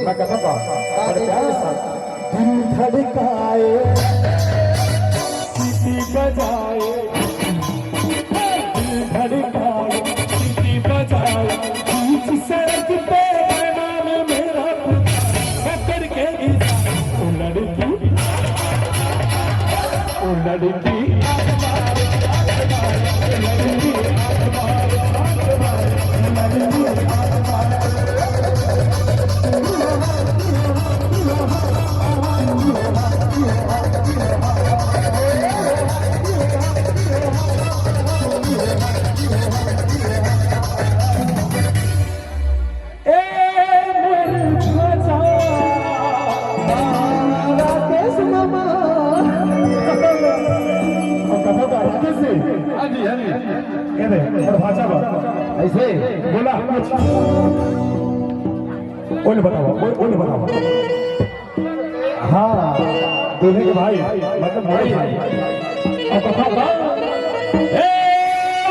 मैं कहूँगा बड़े प्यार के साथ दिल धड़काए सीटी बजाए दिल धड़काए सीटी बजाए बीच सड़क पे नाम मेरा पकड़ के ओ लड़की ओ लड़की ऐसे बोला बोले बताओ बोले बताओ हाँ दूल्हे के भाई मतलब भाई और कथा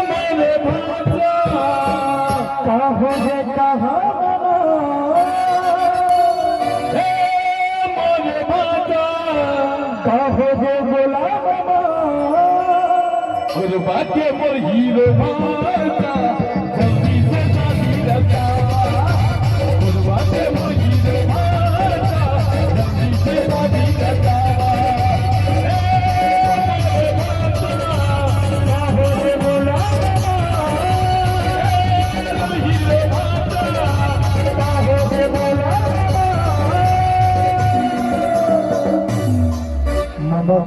मेरे भाजा कहाँ हो गए कहाँ मेरे भाजा कहाँ हो गए बोला और बातें पर हीरो भाजा जल्दी से शादी रखा और बातें पर हीरो भाजा जल्दी से शादी रखा Mama,